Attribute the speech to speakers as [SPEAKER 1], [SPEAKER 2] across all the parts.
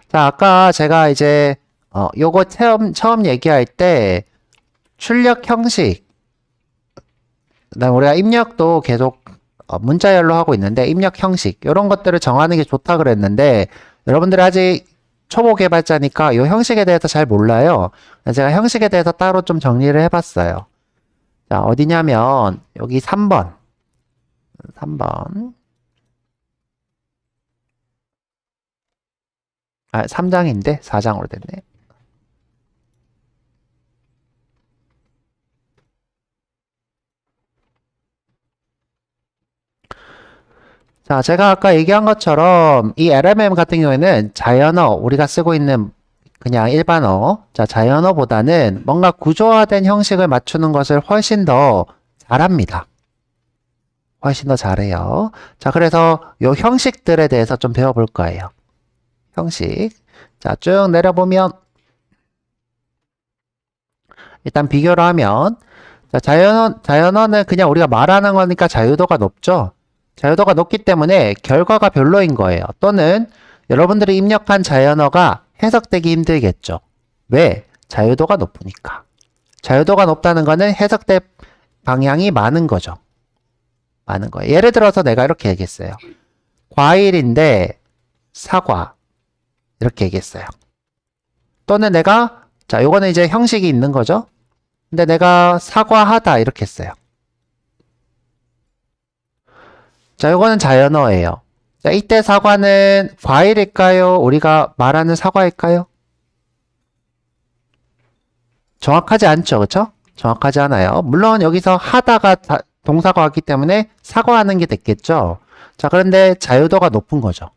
[SPEAKER 1] 자, 아까 제가 이제, 요거 처음 얘기할 때, 출력 형식, 그다음 우리가 입력도 계속 문자열로 하고 있는데, 입력 형식, 이런 것들을 정하는 게 좋다 그랬는데, 여러분들이 아직 초보 개발자니까 요 형식에 대해서 잘 몰라요. 제가 형식에 대해서 따로 좀 정리를 해봤어요. 자, 어디냐면, 여기 3번. 3번. 3장인데 4장으로 됐네. 자, 제가 아까 얘기한 것처럼 이 LMM 같은 경우에는 자연어, 우리가 쓰고 있는 그냥 일반어, 자, 자연어보다는 뭔가 구조화된 형식을 맞추는 것을 훨씬 더 잘합니다. 훨씬 더 잘해요. 자, 그래서 요 형식들에 대해서 좀 배워볼 거예요. 형식. 자, 쭉 내려보면 일단 비교를 하면 자, 자연어는 그냥 우리가 말하는 거니까 자유도가 높죠. 자유도가 높기 때문에 결과가 별로인 거예요. 또는 여러분들이 입력한 자연어가 해석되기 힘들겠죠. 왜? 자유도가 높으니까. 자유도가 높다는 거는 해석될 방향이 많은 거죠. 많은 거예요. 예를 들어서 내가 이렇게 얘기했어요. 과일인데 사과 이렇게 얘기했어요. 또는 내가 자, 요거는 이제 형식이 있는 거죠. 근데 내가 사과하다 이렇게 했어요. 자, 요거는 자연어예요. 자, 이때 사과는 과일일까요? 우리가 말하는 사과일까요? 정확하지 않죠, 그쵸? 정확하지 않아요. 물론 여기서 하다가 동사가 왔기 때문에 사과하는 게 됐겠죠. 자, 그런데 자유도가 높은 거죠.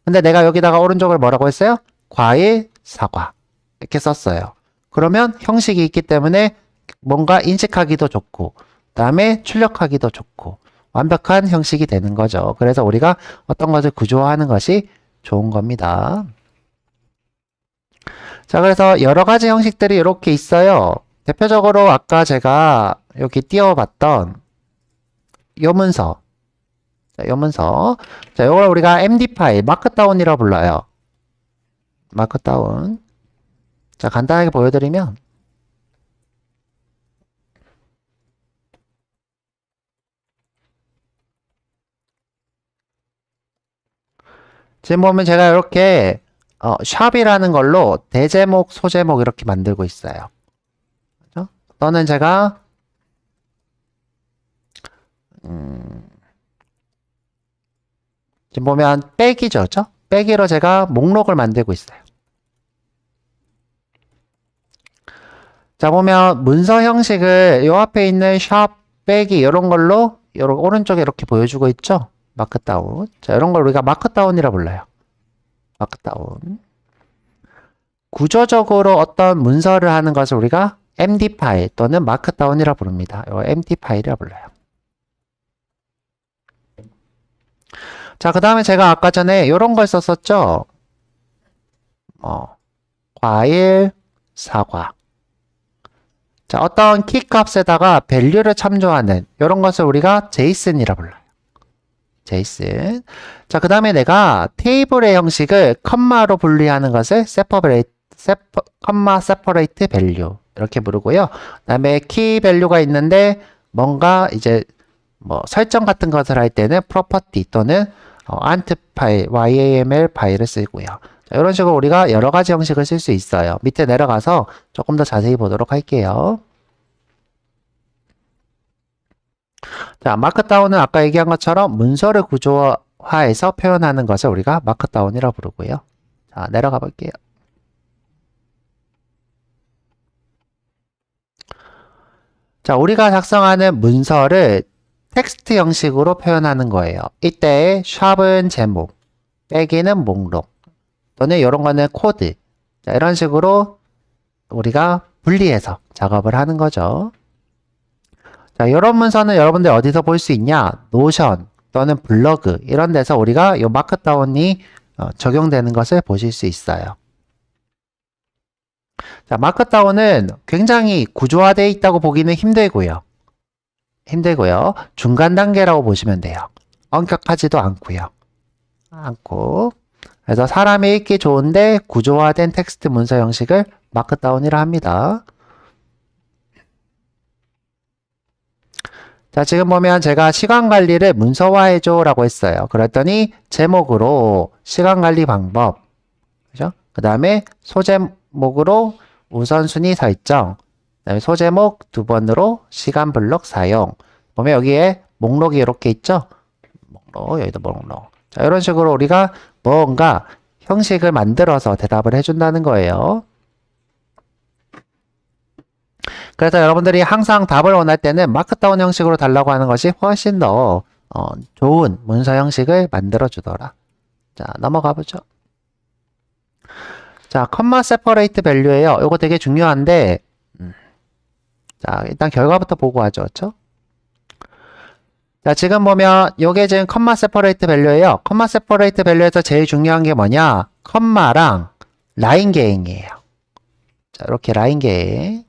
[SPEAKER 1] 근데 내가 여기다가 오른쪽을 뭐라고 했어요? 과일, 사과 이렇게 썼어요. 그러면 형식이 있기 때문에 뭔가 인식하기도 좋고 그 다음에 출력하기도 좋고 완벽한 형식이 되는 거죠. 그래서 우리가 어떤 것을 구조화하는 것이 좋은 겁니다. 자, 그래서 여러 가지 형식들이 이렇게 있어요. 대표적으로 아까 제가 여기 띄워봤던 요 문서. 자, 요 문서. 자, 요걸 우리가 MD 파일, 마크다운이라고 불러요. 마크다운. 자, 간단하게 보여드리면 지금 보면 제가 이렇게 샵이라는 걸로 대제목, 소제목 이렇게 만들고 있어요. 그죠? 또는 제가 지금 보면 빼기죠, 그죠? 빼기로 제가 목록을 만들고 있어요. 자, 보면 문서 형식을 요 앞에 있는 샵, 빼기 이런 걸로 오른쪽에 이렇게 보여주고 있죠? 마크다운. 자, 이런 걸 우리가 마크다운이라 불러요. 마크다운. 구조적으로 어떤 문서를 하는 것을 우리가 MD 파일 또는 마크다운이라 부릅니다. 이거 MD 파일이라 불러요. 자, 그 다음에 제가 아까 전에 이런 걸 썼었죠? 과일, 사과. 자, 어떤 키 값에다가 밸류를 참조하는 이런 것을 우리가 제이슨이라 불러요. 제이슨. 자, 그 다음에 내가 테이블의 형식을 컴마로 분리하는 것을 컴마 세퍼레이트 밸류 이렇게 부르고요. 그 다음에 키 밸류가 있는데 뭔가 이제 뭐 설정 같은 것을 할 때는 property 또는 ant 파일, YAML 파일을 쓰고요. 자, 이런 식으로 우리가 여러 가지 형식을 쓸 수 있어요. 밑에 내려가서 조금 더 자세히 보도록 할게요. 자, 마크다운은 아까 얘기한 것처럼 문서를 구조화해서 표현하는 것을 우리가 마크다운이라고 부르고요. 자, 내려가 볼게요. 자, 우리가 작성하는 문서를 텍스트 형식으로 표현하는 거예요. 이때 샵은 제목, 빼기는 목록, 또는 이런 거는 코드. 자, 이런 식으로 우리가 분리해서 작업을 하는 거죠. 자, 이런 문서는 여러분들 어디서 볼 수 있냐? 노션 또는 블로그 이런 데서 우리가 이 마크다운이 적용되는 것을 보실 수 있어요. 자, 마크다운은 굉장히 구조화되어 있다고 보기는 힘들고요. 중간 단계라고 보시면 돼요. 엄격하지도 않고요. 그래서 사람이 읽기 좋은데 구조화된 텍스트 문서 형식을 마크다운이라 합니다. 자, 지금 보면 제가 시간 관리를 문서화해줘 라고 했어요. 그랬더니 제목으로 시간 관리 방법, 그죠? 그 다음에 소제목으로 우선순위 설정, 그 다음에 소제목 두 번으로 시간 블록 사용. 보면 여기에 목록이 이렇게 있죠? 목록, 여기도 목록. 자, 이런 식으로 우리가 뭔가 형식을 만들어서 대답을 해준다는 거예요. 그래서 여러분들이 항상 답을 원할 때는 마크다운 형식으로 달라고 하는 것이 훨씬 더 좋은 문서 형식을 만들어 주더라. 자, 넘어가 보죠. 자, 컴마 세퍼레이트 밸류예요. 이거 되게 중요한데 자, 일단 결과부터 보고 하죠. 그렇죠? 자, 지금 보면 요게 지금 컴마 세퍼레이트 밸류예요. 컴마 세퍼레이트 밸류에서 제일 중요한 게 뭐냐? 컴마랑 라인 개행이에요. 자, 이렇게 라인 개행.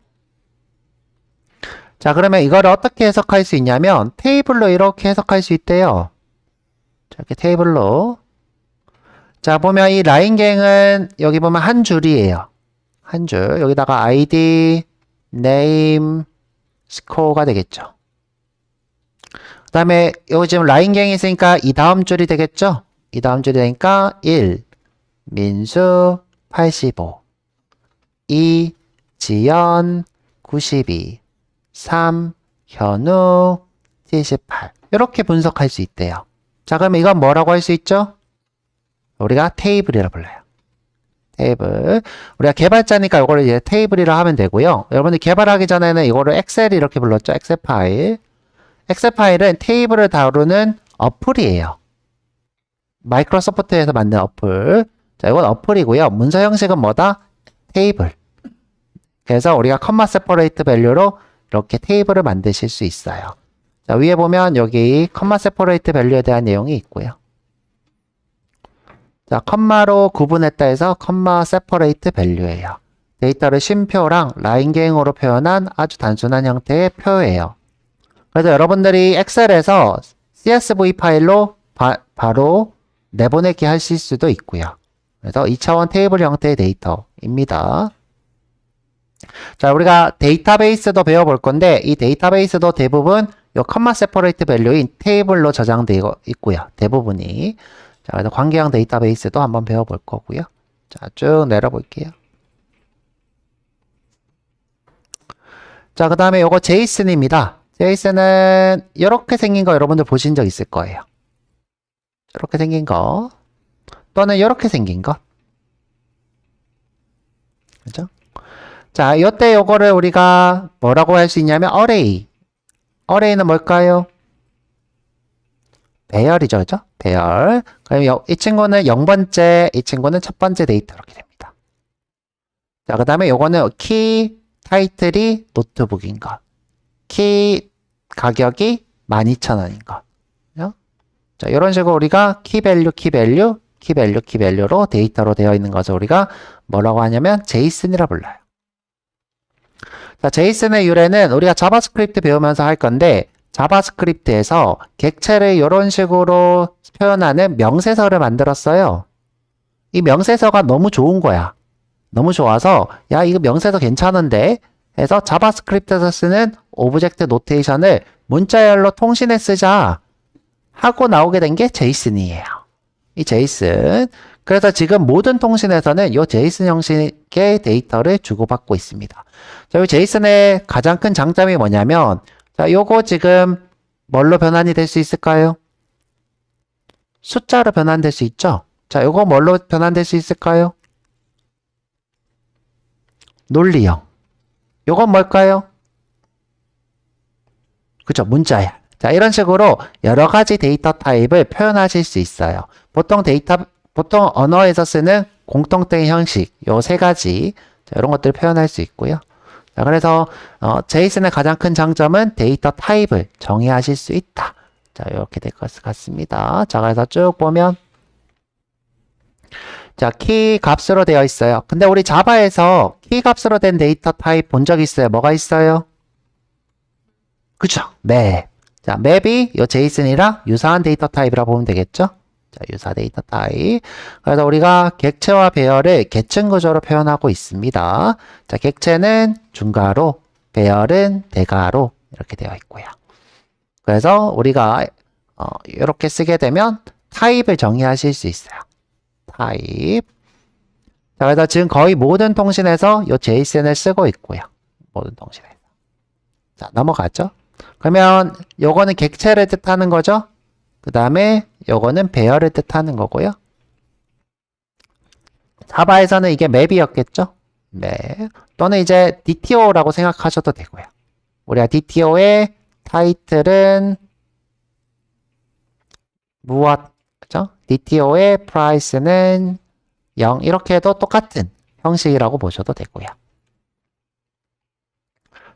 [SPEAKER 1] 자, 그러면 이걸 어떻게 해석할 수 있냐면 테이블로 이렇게 해석할 수 있대요. 자, 이렇게 테이블로. 자, 보면 이 라인 개행은 여기 보면 한 줄이에요. 한 줄. 여기다가 ID, name, score가 되겠죠. 그 다음에 여기 지금 라인 개행이 있으니까 이 다음 줄이 되겠죠? 이 다음 줄이 되니까 1, 민수 85, 2, 지연 92, 3, 현우 78. 이렇게 분석할 수 있대요. 자, 그럼 이건 뭐라고 할 수 있죠? 우리가 테이블이라 불러요. 테이블. 우리가 개발자니까 이거를 이제 테이블이라 하면 되고요. 여러분들 개발하기 전에는 이거를 엑셀 이렇게 불렀죠. 엑셀 파일. 엑셀 파일은 테이블을 다루는 어플이에요. 마이크로소프트에서 만든 어플. 자, 이건 어플이고요. 문서 형식은 뭐다? 테이블. 그래서 우리가 컴마 세퍼레이트 밸류로 이렇게 테이블을 만드실 수 있어요. 자, 위에 보면 여기 컴마 세퍼레이트 밸류에 대한 내용이 있고요. 자, 컴마로 구분했다 해서 컴마 세퍼레이트 밸류예요. 데이터를 쉼표랑 라인 개행으로 표현한 아주 단순한 형태의 표예요. 그래서 여러분들이 엑셀에서 CSV 파일로 바로 내보내기 하실 수도 있고요. 그래서 2차원 테이블 형태의 데이터입니다. 자, 우리가 데이터베이스도 배워볼 건데 이 데이터베이스도 대부분 이 컴마 세퍼레이트 밸류인 테이블로 저장되어 있고요. 대부분이. 자, 그래서 관계형 데이터베이스도 한번 배워볼 거고요. 자, 쭉 내려볼게요. 자, 그 다음에 요거 제이슨입니다. 제이슨은 이렇게 생긴 거 여러분들 보신 적 있을 거예요. 이렇게 생긴 거 또는 이렇게 생긴 거. 그죠? 자, 이때 요거를 우리가 뭐라고 할 수 있냐면 어레이. 어레이는 뭘까요? 배열이죠. 그죠? 배열. 그럼 이 친구는 0번째, 이 친구는 첫 번째 데이터 이렇게 됩니다. 자, 그 다음에 요거는 키 타이틀이 노트북인 거. 키 가격이 12,000원인 거. 그죠? 자, 이런 식으로 우리가 키밸류, 키밸류, 키밸류, 키밸류로 데이터로 되어 있는 것을 우리가 뭐라고 하냐면 제이슨이라 불러요. 자, 제이슨의 유래는 우리가 자바스크립트 배우면서 할 건데 자바스크립트에서 객체를 이런 식으로 표현하는 명세서를 만들었어요. 이 명세서가 너무 좋은 거야. 너무 좋아서 야, 이거 명세서 괜찮은데 해서 자바스크립트에서 쓰는 오브젝트 노테이션을 문자열로 통신에 쓰자 하고 나오게 된 게 제이슨이에요. 이 제이슨. 그래서 지금 모든 통신에서는 이 제이슨 형식의 데이터를 주고받고 있습니다. 자, 이 제이슨의 가장 큰 장점이 뭐냐면 자, 요거 지금 뭘로 변환이 될 수 있을까요? 숫자로 변환될 수 있죠? 자, 요거 뭘로 변환될 수 있을까요? 논리형. 요건 뭘까요? 그죠? 문자야. 자, 이런 식으로 여러 가지 데이터 타입을 표현하실 수 있어요. 보통 언어에서 쓰는 공통된 형식, 요 세 가지, 자, 이런 것들을 표현할 수 있고요. 자, 그래서, 제이슨의 가장 큰 장점은 데이터 타입을 정의하실 수 있다. 자, 이렇게 될 것 같습니다. 자, 그래서 쭉 보면, 자, 키 값으로 되어 있어요. 근데 우리 자바에서 키 값으로 된 데이터 타입 본 적 있어요? 뭐가 있어요? 그죠? 맵. 자, 맵이 요 제이슨이랑 유사한 데이터 타입이라고 보면 되겠죠? 자, 유사 데이터 타입. 그래서 우리가 객체와 배열을 계층 구조로 표현하고 있습니다. 자, 객체는 중괄호, 배열은 대괄호 이렇게 되어 있고요. 그래서 우리가 이렇게 쓰게 되면 타입을 정의하실 수 있어요. 타입. 자, 그래서 지금 거의 모든 통신에서 이 JSON을 쓰고 있고요. 모든 통신에서. 자, 넘어가죠. 그러면 요거는 객체를 뜻하는 거죠. 그 다음에 요거는 배열을 뜻하는 거고요. 자바에서는 이게 맵이었겠죠. 맵. 또는 이제 DTO라고 생각하셔도 되고요. 우리가 DTO의 타이틀은 무엇? 그죠? DTO의 price는 0 이렇게 해도 똑같은 형식이라고 보셔도 되고요.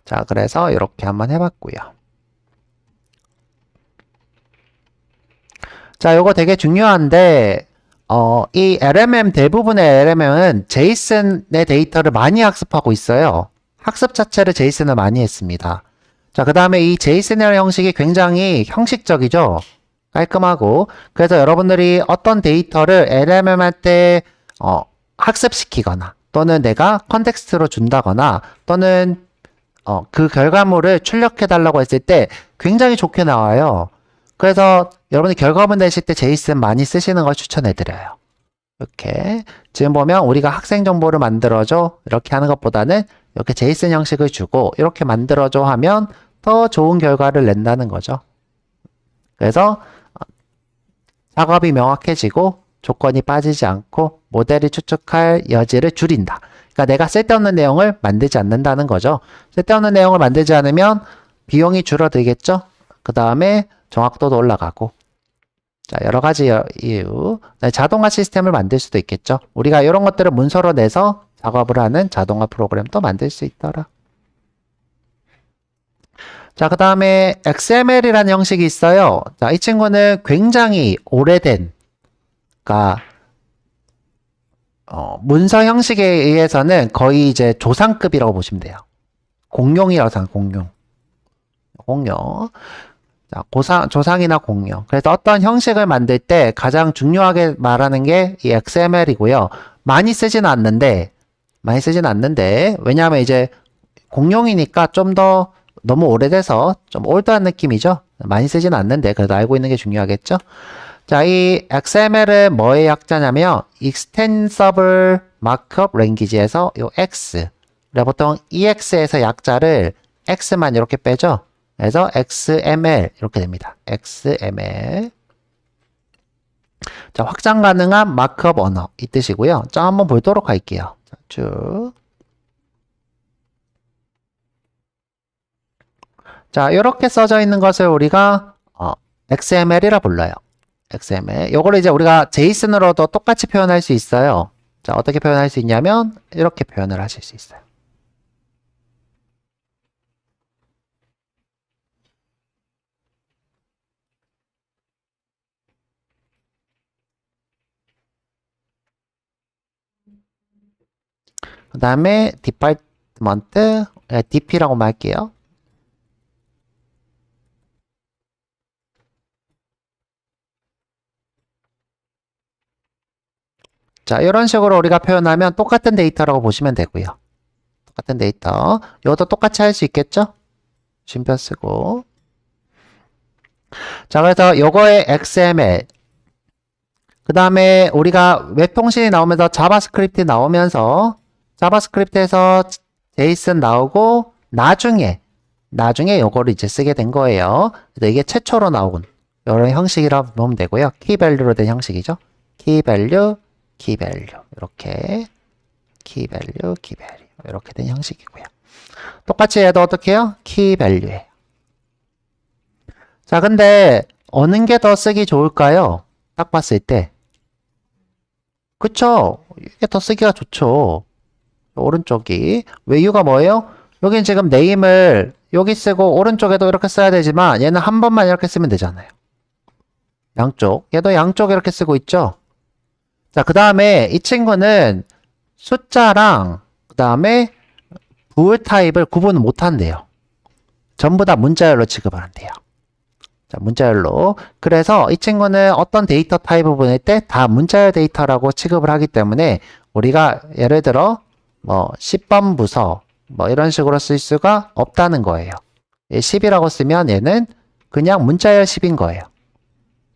[SPEAKER 1] 자, 그래서 이렇게 한번 해봤고요. 자, 요거 되게 중요한데 이 LMM 대부분의 LMM은 JSON의 데이터를 많이 학습하고 있어요. 학습 자체를 JSON을 많이 했습니다. 자, 그 다음에 이 JSON이라는 형식이 굉장히 형식적이죠. 깔끔하고. 그래서 여러분들이 어떤 데이터를 LMM한테 학습시키거나 또는 내가 컨텍스트로 준다거나 또는 그 결과물을 출력해달라고 했을 때 굉장히 좋게 나와요. 그래서 여러분이 결과물 내실 때 JSON 많이 쓰시는 걸 추천해드려요. 이렇게 지금 보면 우리가 학생 정보를 만들어줘 이렇게 하는 것보다는 이렇게 JSON 형식을 주고 이렇게 만들어줘 하면 더 좋은 결과를 낸다는 거죠. 그래서 작업이 명확해지고 조건이 빠지지 않고 모델이 추측할 여지를 줄인다. 그러니까 내가 쓸데없는 내용을 만들지 않는다는 거죠. 쓸데없는 내용을 만들지 않으면 비용이 줄어들겠죠. 그 다음에 정확도도 올라가고. 자, 여러 가지 이유. 자동화 시스템을 만들 수도 있겠죠. 우리가 이런 것들을 문서로 내서 작업을 하는 자동화 프로그램도 만들 수 있더라. 자, 그 다음에 XML이라는 형식이 있어요. 자, 이 친구는 굉장히 오래된, 그러니까 문서 형식에 의해서는 거의 이제 조상급이라고 보시면 돼요. 공룡이라고 생각, 공룡. 공룡. 자, 조상이나 공룡. 그래서 어떤 형식을 만들 때 가장 중요하게 말하는 게 이 XML이고요. 많이 쓰진 않는데, 왜냐하면 이제 공룡이니까 좀 더 너무 오래돼서 좀 올드한 느낌이죠. 많이 쓰진 않는데, 그래도 알고 있는 게 중요하겠죠. 자, 이 XML은 뭐의 약자냐면 Extensible Markup Language에서 요 X. 보통 EX에서 약자를 X만 이렇게 빼죠. 그래서 XML 이렇게 됩니다. XML. 자, 확장 가능한 마크업 언어 이 뜻이고요. 자, 한번 보도록 할게요. 자, 쭉. 자, 이렇게 써져 있는 것을 우리가 XML이라 불러요. XML. 요거를 이제 우리가 JSON으로도 똑같이 표현할 수 있어요. 자, 어떻게 표현할 수 있냐면 이렇게 표현을 하실 수 있어요. 그 다음에 디파트먼트 DP라고 말할게요. 자, 이런 식으로 우리가 표현하면 똑같은 데이터라고 보시면 되고요. 똑같은 데이터. 이것도 똑같이 할 수 있겠죠? 쉼표 쓰고. 자, 그래서 요거의 XML. 그 다음에 우리가 웹통신이 나오면서 자바스크립트 나오면서 자바스크립트에서 JSON 나오고 나중에 요거를 이제 쓰게 된 거예요. 그래서 이게 최초로 나온 이런 형식이라고 보면 되고요. 키밸류로 된 형식이죠. 키밸류 이렇게 키밸류 이렇게 된 형식이고요. 똑같이 해도 어떻게 해요? 키밸류예요. 자, 근데 어느 게 더 쓰기 좋을까요? 딱 봤을 때. 그쵸? 이게 더 쓰기가 좋죠. 오른쪽이. 왜 이유가 뭐예요? 여긴 지금 네임을 여기 쓰고 오른쪽에도 이렇게 써야 되지만 얘는 한 번만 이렇게 쓰면 되잖아요. 양쪽. 얘도 양쪽 이렇게 쓰고 있죠? 자, 그 다음에 이 친구는 숫자랑 그 다음에 부호 타입을 구분을 못 한대요. 전부 다 문자열로 취급을 한대요. 자, 문자열로. 그래서 이 친구는 어떤 데이터 타입을 보낼 때 다 문자열 데이터라고 취급을 하기 때문에 우리가 예를 들어 뭐 10번 부서 뭐 이런 식으로 쓸 수가 없다는 거예요. 10이라고 쓰면 얘는 그냥 문자열 10인 거예요.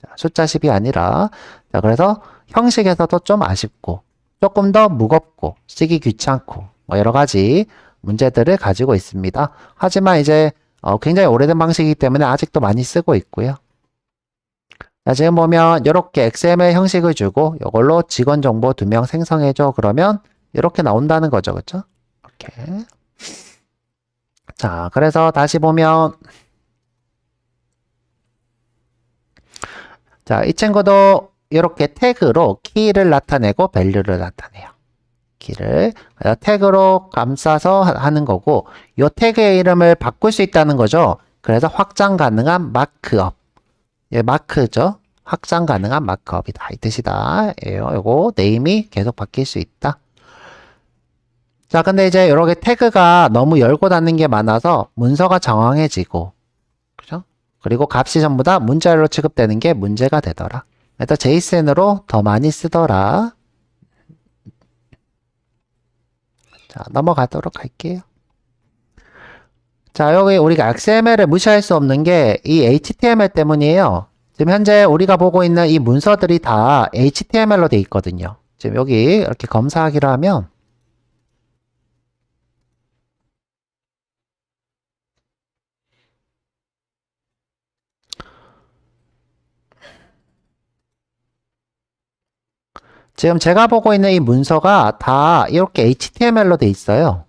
[SPEAKER 1] 자, 숫자 10이 아니라. 자, 그래서 형식에서도 좀 아쉽고 조금 더 무겁고 쓰기 귀찮고 뭐 여러 가지 문제들을 가지고 있습니다. 하지만 이제 굉장히 오래된 방식이기 때문에 아직도 많이 쓰고 있고요. 자, 지금 보면 이렇게 XML 형식을 주고 이걸로 직원 정보 2명 생성해줘. 그러면 이렇게 나온다는 거죠. 그쵸? 이렇게. 자, 그래서 다시 보면 자, 이 친구도 이렇게 태그로 키를 나타내고 밸류를 나타내요. 키를 태그로 감싸서 하는 거고 이 태그의 이름을 바꿀 수 있다는 거죠. 그래서 확장 가능한 마크업. 예, 마크죠. 확장 가능한 마크업이다. 이 뜻이다. 요거 네임이 계속 바뀔 수 있다. 자, 근데 이제 이렇게 태그가 너무 열고 닫는 게 많아서 문서가 장황해지고 그죠? 그리고 값이 전부 다 문자열로 취급되는 게 문제가 되더라. 그래서 JSON으로 더 많이 쓰더라. 자, 넘어가도록 할게요. 자, 여기 우리가 XML을 무시할 수 없는 게 이 HTML 때문이에요. 지금 현재 우리가 보고 있는 이 문서들이 다 HTML로 돼 있거든요. 지금 여기 이렇게 검사하기로 하면 지금 제가 보고 있는 이 문서가 다 이렇게 HTML로 돼 있어요.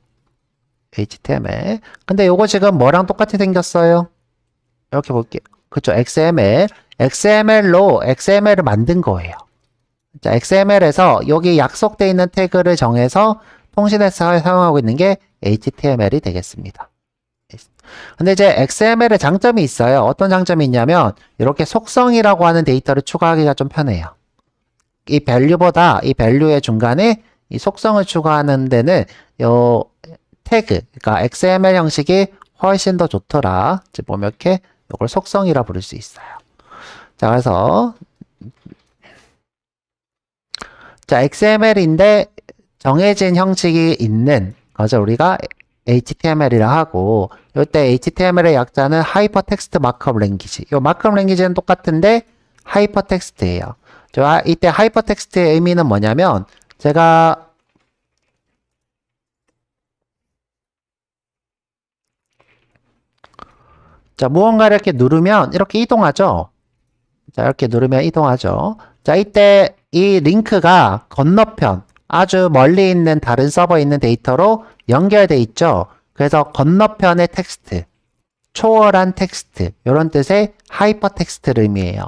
[SPEAKER 1] HTML. 근데 요거 지금 뭐랑 똑같이 생겼어요? 이렇게 볼게요. 그쵸, XML. XML로 XML을 만든 거예요. 자, XML에서 여기 약속되어 있는 태그를 정해서 통신에서 사용하고 있는 게 HTML이 되겠습니다. 근데 이제 XML의 장점이 있어요. 어떤 장점이 있냐면 이렇게 속성이라고 하는 데이터를 추가하기가 좀 편해요. 이 밸류보다 이 밸류의 중간에 이 속성을 추가하는 데는 요 태그, 그러니까 XML 형식이 훨씬 더 좋더라. 지금 보면 이렇게 이걸 속성이라 부를 수 있어요. 자, 그래서 자, XML인데 정해진 형식이 있는 것을 우리가 HTML이라 하고 이때 HTML의 약자는 하이퍼텍스트 마크업 랭귀지. 이 마크업 랭귀지는 똑같은데 하이퍼텍스트예요. 이때 하이퍼텍스트의 의미는 뭐냐면 제가 자, 무언가를 이렇게 누르면 이렇게 이동하죠. 자, 이렇게 누르면 이동하죠. 자, 이때 이 링크가 건너편 아주 멀리 있는 다른 서버에 있는 데이터로 연결돼 있죠. 그래서 건너편의 텍스트, 초월한 텍스트 이런 뜻의 하이퍼텍스트를 의미해요.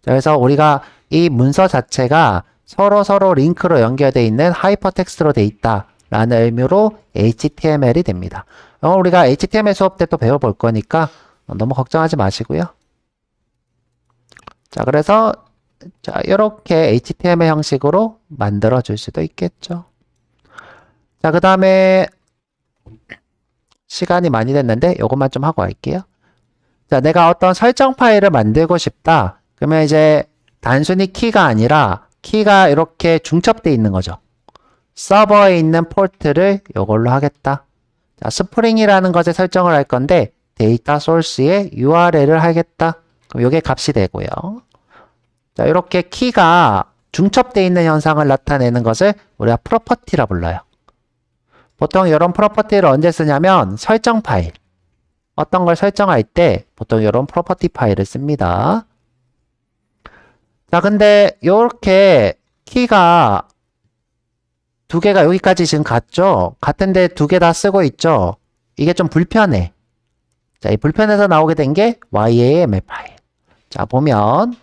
[SPEAKER 1] 자, 그래서 우리가 이 문서 자체가 서로 링크로 연결되어 있는 하이퍼텍스트로 되어 있다라는 의미로 HTML이 됩니다. 우리가 HTML 수업 때 또 배워볼 거니까 너무 걱정하지 마시고요. 자, 그래서 자, 이렇게 HTML 형식으로 만들어 줄 수도 있겠죠. 자, 그 다음에 시간이 많이 됐는데 이것만 좀 하고 갈게요. 자, 내가 어떤 설정 파일을 만들고 싶다. 그러면 이제 단순히 키가 아니라 키가 이렇게 중첩되어 있는 거죠. 서버에 있는 포트를 이걸로 하겠다. 자, 스프링이라는 것에 설정을 할 건데 데이터 소스에 URL을 하겠다. 그럼 이게 값이 되고요. 자, 이렇게 키가 중첩되어 있는 현상을 나타내는 것을 우리가 프로퍼티라 불러요. 보통 이런 프로퍼티를 언제 쓰냐면 설정 파일. 어떤 걸 설정할 때 보통 이런 프로퍼티 파일을 씁니다. 자, 근데 이렇게 키가 두 개가 여기까지 지금 같죠? 같은데 두 개 다 쓰고 있죠? 이게 좀 불편해. 자, 이 불편해서 나오게 된 게 YAML 파일. 자, 보면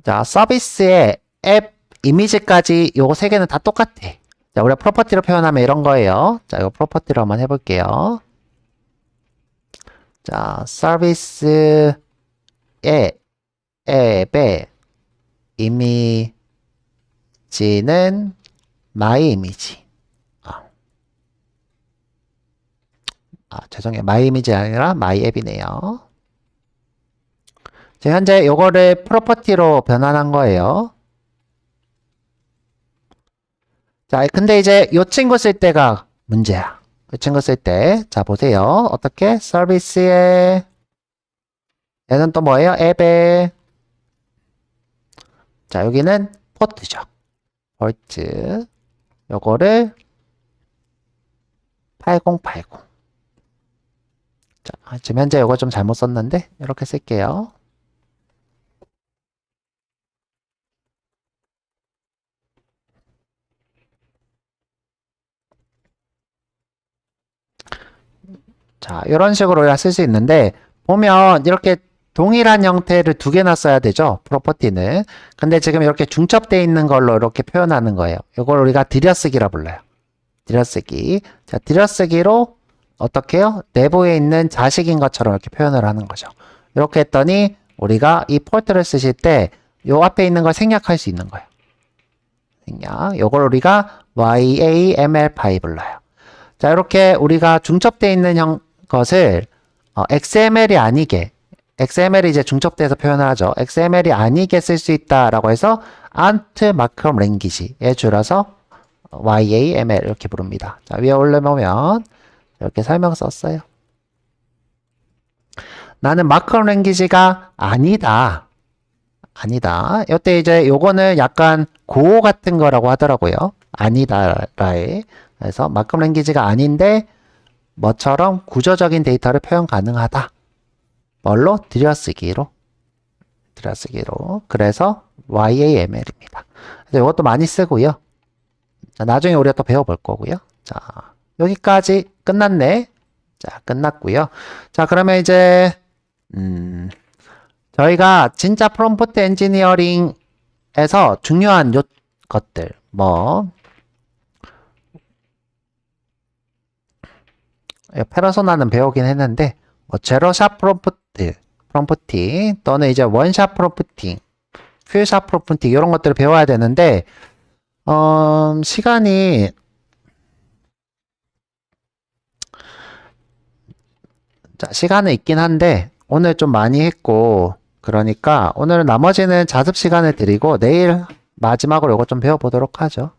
[SPEAKER 1] 자, 서비스의 앱 이미지까지 요 세 개는 다 똑같아. 자, 우리가 프로퍼티로 표현하면 이런 거예요. 자, 이거 프로퍼티로 한번 해볼게요. 자, 서비스의 앱의 이미지는 my 이미지. 죄송해요. 마이 이미지 아니라 마이 앱이네요. 지금 현재 요거를 프로퍼티로 변환한 거예요. 자, 근데 이제 요 친구 쓸 때가 문제야. 이 친구 쓸 때. 자, 보세요. 어떻게? 서비스에, 얘는 또 뭐예요? 앱에. 자, 여기는 포트죠. 볼트. 요거를 8080. 자, 지금 현재 요거 좀 잘못 썼는데, 이렇게 쓸게요. 자, 이런 식으로 우리가 쓸 수 있는데, 보면 이렇게 동일한 형태를 두 개나 써야 되죠. 프로퍼티는. 근데 지금 이렇게 중첩되어 있는 걸로 이렇게 표현하는 거예요. 이걸 우리가 들여쓰기라 불러요. 들여쓰기. 자, 들여쓰기로 어떻게 해요? 내부에 있는 자식인 것처럼 이렇게 표현을 하는 거죠. 이렇게 했더니 우리가 이 포트를 쓰실 때 요 앞에 있는 걸 생략할 수 있는 거예요. 생략. 요걸 우리가 YAML 파이 불러요. 자, 이렇게 우리가 중첩되어 있는 것을 XML이 아니게, XML이 이제 중첩돼서 표현을 하죠. XML이 아니게 쓸 수 있다라고 해서 Ant Markup Language에 줄여서 YAML 이렇게 부릅니다. 자, 위에 올려보면 이렇게 설명 썼어요. 나는 마크업 랭귀지가 아니다. 아니다. 이때 이제 요거는 약간 고어 같은 거라고 하더라고요. 아니다라에. 그래서 마크업 랭귀지가 아닌데 뭐처럼 구조적인 데이터를 표현 가능하다. 뭘로? 들여쓰기로. 그래서 YAML입니다. 그래서 이것도 많이 쓰고요. 자, 나중에 우리가 또 배워볼 거고요. 자, 여기까지 끝났네. 자, 끝났고요. 자, 그러면 이제 저희가 진짜 프롬프트 엔지니어링에서 중요한 것들 페르소나는 배우긴 했는데 제로샷 프롬프팅 또는 이제 원샷 프롬프팅, 퓨샷 프롬프팅 이런 것들을 배워야 되는데 시간이 시간은 있긴 한데 오늘 좀 많이 했고 그러니까 오늘은 나머지는 자습 시간을 드리고 내일 마지막으로 이거 좀 배워보도록 하죠.